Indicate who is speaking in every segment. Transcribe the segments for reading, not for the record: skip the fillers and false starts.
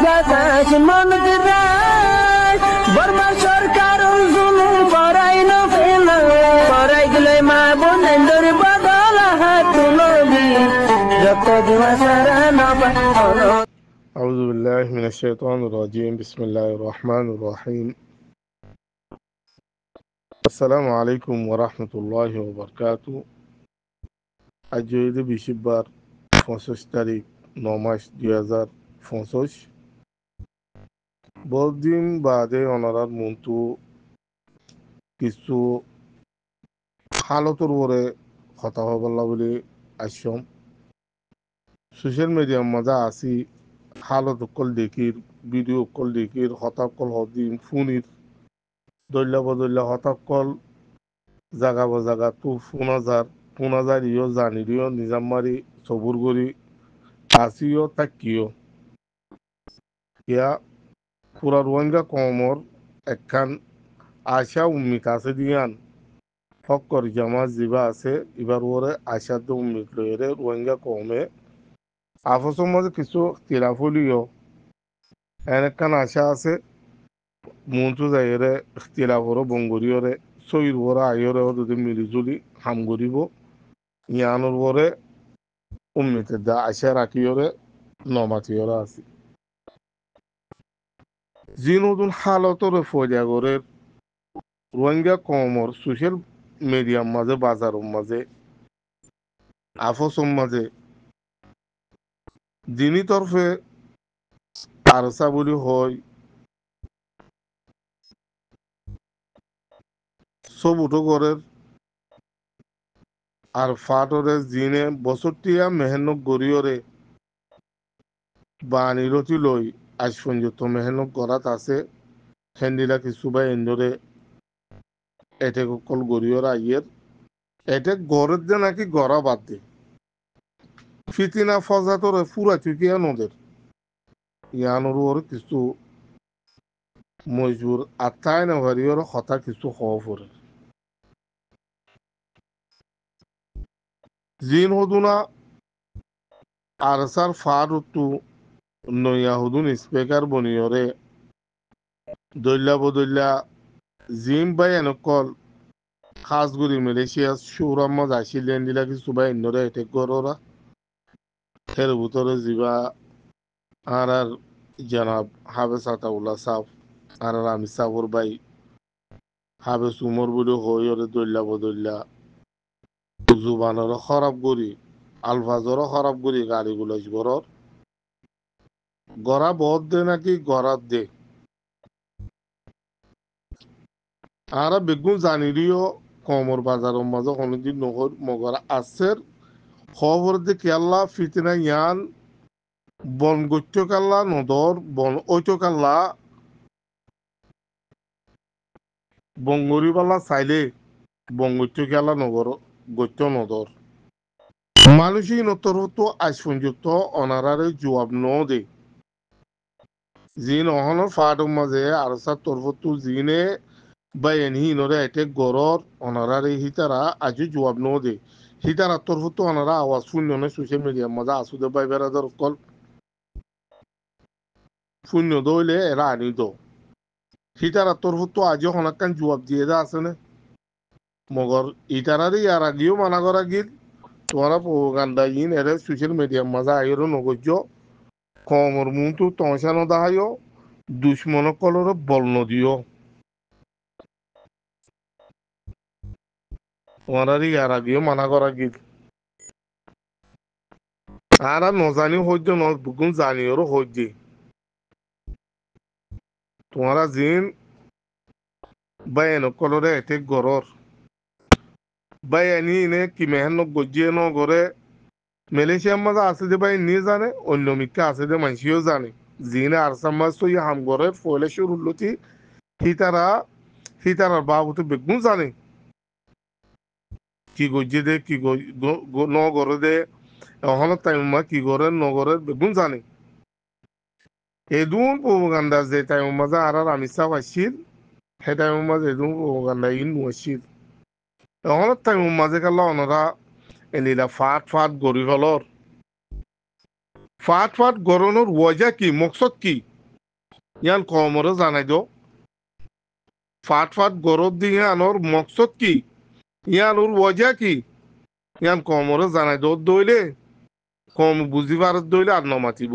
Speaker 1: বাতাস মনতে রায় বর্মা সরকার জুলুম করাই না ফেলা করাই গেলে মা বোনেদের বদল হাত তুলবি যত দিবা সারা না পালো।
Speaker 2: أعوذ بالله من الشيطان الرجيم بسم الله الرحمن الرحيم السلام عليكم ورحمة الله وبركاته أجيد بشبار فونسوش تاريخ نوماش 2025 বহুদিন বাদে ওনারার মন্তু কিছু হালতর ওরে কথা হবল্লা বলে আসম সোশ্যাল মিডিয়ার মজা আসি হালত অকল দেখির ভিডিও অকল দেখির হতাকল হদিন ফোনির দৈল্য বদল্য হতাকল জাগা বজাগা তু ফোনাজার ইয় জানিরিও নিজামারি সবুর গরি আসিও তাকিও ইয়া পুরা রোহিঙ্গা কমর একখান আশা উম্মিত আছে দিয়ান ফক্কর জামাত জিবা আছে এবার ওরে আশাদ উম্মিত লইরে রোহিঙ্গা কমে আফসর মাঝে কিছু তিলাফলিও এনেকান আশা আছে মনসু যাইরে তিলাফর বঙ্গরিয়রে সৈর ওরা আইরে যদি মিলিজুলি হাম করিব ইয়ানোর ওরে উম্মিতের দা আশা রাখিওরে নমাতিওরা আছে যি নতুন হালতরে ফৌজাগরের রোহিঙ্গা কমর সোশ্যাল মিডিয়ার মাঝে বাজারের মাঝে আফসর মাঝে দিনী তরফে আরসা বলি হয় সব উঠো ঘরের আর ফাটরে জিনে বছরটিয়া মেহনত গড়িয়রে বা নিরতি লই আজ পর্যন্ত মেহনত গড়াত আছে হেন্দিলা কিছু বা এন্দরে এতে কল গড়িয়র আইয়ের এতে গড়ের যে নাকি গড়া বাদ দে ফিতিনা ফজাতরে ফুরা চুকিয়া নদের ইয়ানোর ওর কিছু মজুর আত্মায় না ভারিয়র হতা কিছু হওয়া পড়ে জিন হদুনা আরসার ফারুতু নয়া হদুন স্পিকার বনিয়রে দৈল্যা বদৈল্যা জিম বাই এনকল খাসগুড়ি মালয়েশিয়া সৌরাম্মদ আসিলেন দিলা কিছু বাই ইন্নরে এটেক গররা হের ভিতরে জিবা আর জনাব হাবেস আতাউল্লাহ সাহ আর আমি সাবর বাই হাবেস উমর বলে হইরে দৈল্যা বদৈল্যা জুবানর খরাব করি আলফাজর খরাব করি গাড়িগুলো গরর গড়া বদ দে নাকি গড়াত দে আর বেগুন জানিরিও কমর বাজারের মাঝে কোনদিন নহর মগর আসের খবর দে কেল্লা ফিতনা ইয়ান বন গত্য কাল্লা নদর বন ঐত কাল্লা বঙ্গরিবালা চাইলে বঙ্গত্য কেলা নগর গত্য নদর মানুষই নতর হতো আজ পর্যন্ত অনারারে জবাব ন দে জিন অহনৰ ফাটৰ মাঝে আরসার তরফতো জিনে বা এনহি নরে এটেক গরর অনারারে হিতারা আজও জবাব ন দে হিতারা তরফতো অনারা আওয়াজ শূন্য সোশ্যাল মিডিয়ার মাঝে আসুদে বাই বেড়াদার কল শূন্য দইলে এরা আনি দো হিতারা তরফতো আজও হনাক্কান জবাব দিয়ে দা আছে না মগর ইতারারে ইয়ার আগেও মানা করা গিল তোমারা প্রোপাগান্ডা ইন এর সোশ্যাল মিডিয়ার মাঝে আইরো নগজ্য কমর মুন্তু তংসানো দাহাইও দুশ্মন কলর বল নদিও তোমারারে ইয়ার আগেও মানা করা গিল আর নজানি হইজ নগুন জানিওরও হইজ তোমারা জিন বায়ন কলরে এতে গরর বায়ানি ইনে কি মেহেন গজিয়ে ন গরে মালয়েশিয়ার মাঝে আছে যে ভাই নিয়ে জানে অন্য মিথ্যা আছে যে মানুষও জানে জিনে আরসার মাঝ তো হাম গরে ফলে শুরু লতি হিতারার বাবুতে বেগুন জানে কি গজিয়ে দে কি ন গরে দে এখন টাইম মা কি করে ন গরে বেগুন জানে এদুন প্রোপাগান্ডা যে টাইম মাঝে আর আমি চাপ আসছিল সেই টাইমের মাঝে এদুন প্রোপাগান্ডা ইন নছিল এখন টাইমের মাঝে কাল্লা ওনারা এলিলা ফাট গড়ি ফলর ফাট গরনের ওয়াজা কি মকসদ কি ইয়ান কমরে জানাই দো ফাট ফাট গরব দিয়ে আনোর মকসদ কি ইয়ান ওর ওয়াজা কি ইয়ান কমরে জানাই দো দইলে কম বুঝি পারত দইলে আর নমাতিব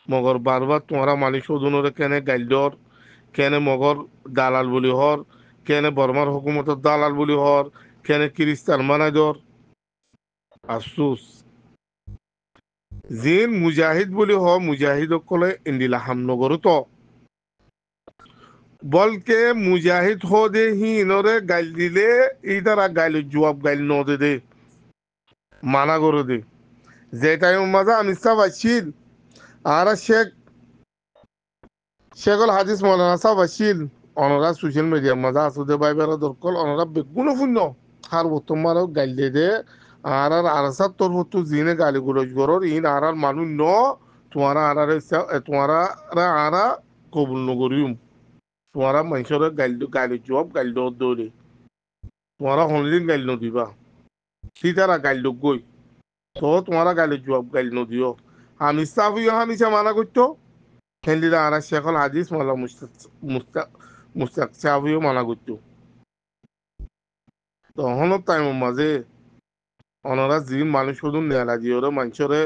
Speaker 2: মগর বারবার তোমারা মালিক সদুনরে কেনে গাইলদর কেনে মগর দালাল বলি হর কেনে বর্মার হুকুমতের দালাল বলি হর কেনে খ্রিস্টান মানাই দর আফসুস জিন মুজাহিদ বলি হ মুজাহিদ কলে ইন্দিলা হামনগর তো বলকে মুজাহিদ হ দে হিনরে গাইল দিলে এই তারা গাইল জবাব গাইল ন দে দে মানা করে দে যে টাইম মাজা আমি সাব আসছিল আর শেখল হাদিস মৌলানা সাব আসছিল অনরা সোশ্যাল মিডিয়ার মাজা আসুদে বাইবের দরকল অনরা বেগুন শূন্য আর বর্তমান গাইল দে দে আর আরসার তোর তো জিনে গালি গুলোজ গরর ইন আর মানুষ ন তোমারা তোমারা আরা কবুল নগরিম তোমারা মানুষের গাইল জবাব গাইল দৌড়ে তোমারা হনদিন গাইল নদিবা সীতারা গাইল গই তো তোমারা গাইল জবাব গাইল নদিও আমি সাফিও হামিশা মানা করতো হেন্দিরা আর শেখল হাদিস মালা মুস্তাক সাফিও মানা করতো তখন টাইমের মাঝে অনারা যি মানুষ শুধু নেলা জিওরে মানুষরে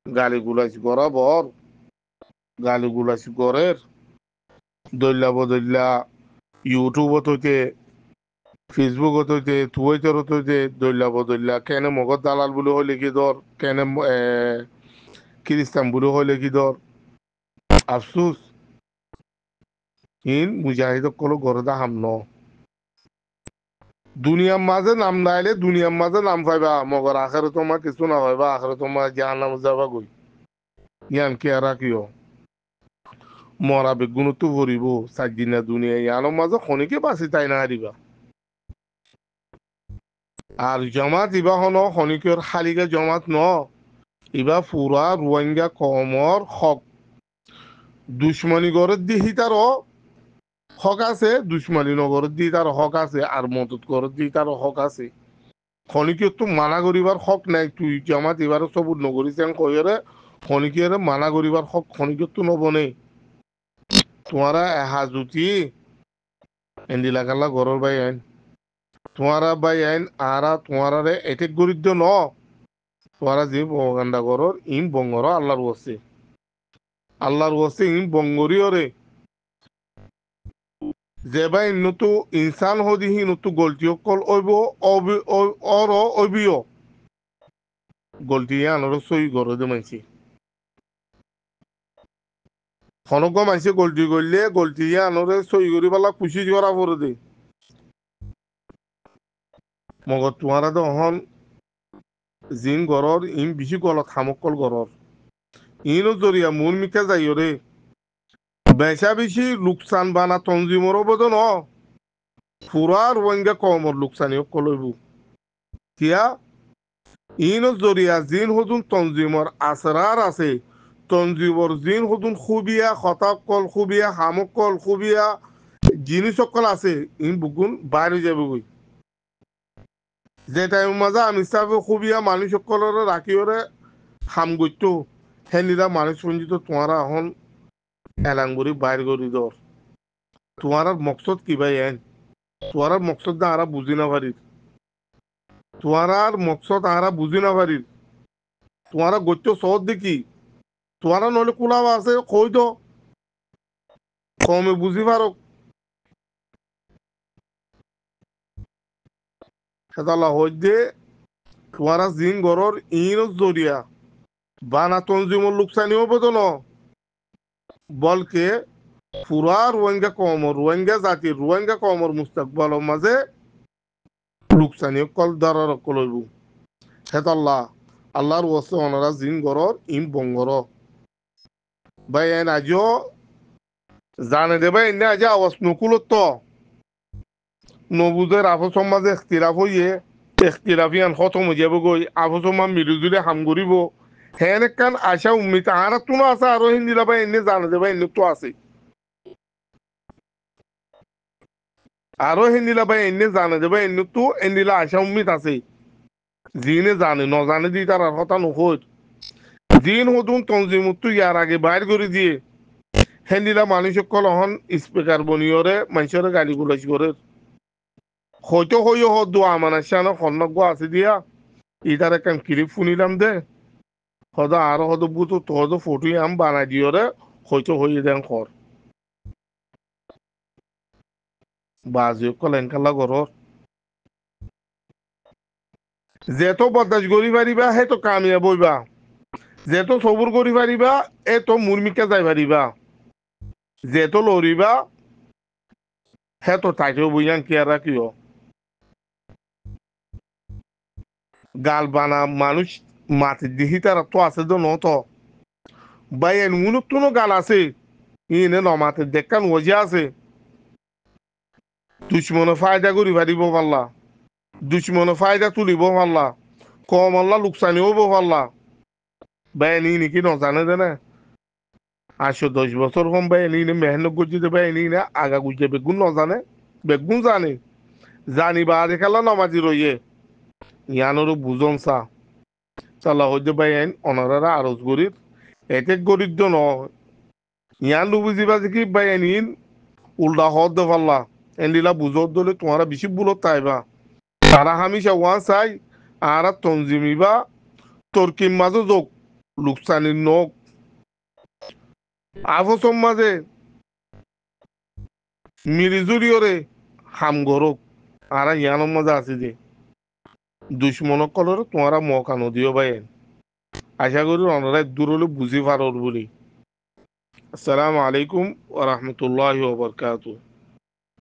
Speaker 2: গালি গুলাইছি করা বর গালি গুলাইছি করের দৈল্লা বদল্লা ইউটিউবত হইতে ফেসবুকত হইতে টুইটারত হইতে দৈল্লা বদল্লা কেনে মগত দালাল বলে হইলে কি ধর কেনে খ্রিস্টান বলে হইলে কি ধর আফসুস ইন মুজাহিদ কলো গরদা হাম ন দুনিয়ার মাঝে নাম নাইলে দুনিয়ার মাঝে নাম পাইবা মগর আখেরে তোমার কিছু না পাইবা আখেরে তোমার জাহান্নামে যাবা গই ইয়ান কে আর কিয় মরা বেগুনতো ভরিব সাজিনা দুনিয়া ইয়ানোর মাঝে খনিকে বাঁচি তাই না হারিবা আর জমাত ইবা হন খনিকের খালিকে জমাত ন ইবা পুরা রোহিঙ্গা কমর হক দুশ্মনী গড়ের দিহি তার হক আছে দুশ্মনী নগরের দি তার হক আছে আর মদত গড়ের দি তার হক আছে খনিকে তো মানা করিবার হক নাই তুই জামাত এবারে সব নগরীছেন কইরে খনিকের মানা করিবার হক খনিকে তো নবনে তোমারা হাজুতি এন্দিলা কাল্লা ঘরের বাই আইন তোমারা বাই আইন আরা তোমারা রে এটেক গরিদ্র ন তোমারা যে বঙ্গান্ডা ঘরের ইম বঙ্গর আল্লাহর ওয়াসে ইম বঙ্গরীয় রে যে বাই নতু ইনসান হদিহি নতু গলতি অকল অইব অর অবিও গলতি আনর সই ঘরে দে মাইছি খনক মাইছে গলতি করলে গলতি আনরে সই করি পালা খুশি করা পড়ে দে মগর তোমারা তো হন জিন ঘরর ইম বেশি গলত হামকল ঘরর ইনো জরিয়া মূল মিকা যাইও রে বেচা বেশি লোকসান বানা তঞ্জিমর বদ ন পুরা রোহিঙ্গা কমর লোকসানি কলইব কিয়া ইনো জরিয়া জিন হদুন তঞ্জিমর আসরার আছে তঞ্জিমর জিন হদুন খুবিয়া খতাকল খুবিয়া হামকল খুবিয়া জিনিস সকল আছে ইন বুগুন বাইরে যাবে গই যে টাইম মাজা আমি চাবো খুবিয়া মানুষ সকলের রাখিওরে হাম গইতো হেনিরা মানুষ পঞ্জিত তোমারা এখন এলাঙ্গুরি বাইর করি দর তোমার মকসদ কি ভাই এন তোমার মকসদ না আরা বুঝি না পারির তোমার মকসদ আরা বুঝি না পারির তোমার গত্য সহজ দেখি তোমার নলে কুলাবা আছে কই তো কমে বুঝি পারো সেদালা হইতে তোমার জিন গরর ইন জরিয়া বানা তঞ্জিমর লোকসানিও বদল বলকে পুরা রোহিঙ্গা জাতির রোহিঙ্গা কমর মুস্তাকবলের মাঝে লোকসানি কল দারার কলইব হেতাল্লাহ আল্লাহর ওয়াসে ওনারা জিন গরর ইম বঙ্গর ভাই এন আজও জানে দে ভাই এনে আজ আওয়াজ নকুলত তো নবুজের আফো সমাজে এখতিলাফ হইয়ে এখতিলাফিয়ান খতম হয়ে যাব গই আফো সমাজ মিলিজুলি হাম করিব হেন কান আশা উম্মিত আর তুনো আছে আরো হিন্দিলা ভাই এনে জানে দে ভাই এনে তো আছে আরো হিন্দিলা ভাই এনে জানে দে ভাই এনে তো এন্দিলা আশা উম্মিত আছে জিনে জানে ন জানে দি তার কথা নকই জিন হদুন তঞ্জিমুত ইয়ার আগে বাইর করে দিয়ে হেন্দিলা মানুষ কল হন স্পিকার বনিয়রে মানুষের গালি গুলাইছ করে হয়তো হইও হ দোয়া মানাসানো খন্নজ্ঞ আছে দিয়া ইটার একটা ক্লিপ শুনিলাম দে হয়তো আরো হয়তো বুতো তো ফটো আম বানাই দিয়রে হয়তো হইয়ে দেন কর বাজি কল এনকাল্লা ঘর যেতো বদাস গড়ি পারিবা হে তো কামিয়াব হইবা যেতো সবুর করি পারিবা এ তো মুরমিকে যাই পারিবা যেতো লড়িবা হে তো তাইতেও বুঝান কি আর রাখিও গাল বানা মানুষ মাটি দিহি তারা তো আছে তো নত ভাই এন উনুক তুনো গাল আছে ইনে নমাতে দেখান ওজে আছে দুশ্মনে ফায়দা করি পারিব পাল্লা দুশ্মনে ফায়দা তুলিব পাল্লা কম আল্লাহ লোকসানি হবো পাল্লা ভাই নি নাকি নজানে দেনে 8-10 বছর কম ভাই নি মেহনত করছি ভাই নি না আগা গুজে বেগুন নজানে বেগুন জানে জানি বা দেখালা নমাজি রইয়ে ইয়ানোরও বুঝন চা চালা হইতে ভাই আইন অনারারা আরজ গরিব এতে গরিব ন ইয়ান লুবুজিবা যে কি ভাই আইন উল্টা হদ দে পাল্লা এন্ডিলা বুঝত দলে তোমারা বেশি বুলত তাইবা তারা হামিশা ওয়ান চাই আর তঞ্জিমিবা তর্কিম মাঝে যোগ লোকসানির নখ আফসম মাঝে মিলিজুরিয়রে হাম গরক আর ইয়ানোর মাঝে আছে যে দুশ্মনক কলর তোমারা মকা নদীও ভাই আশা করি অনারায় দূর হলে বুঝি পারর বলি আসসালামু আলাইকুম ওয়া রাহমাতুল্লাহি ওয়া বারাকাতুহু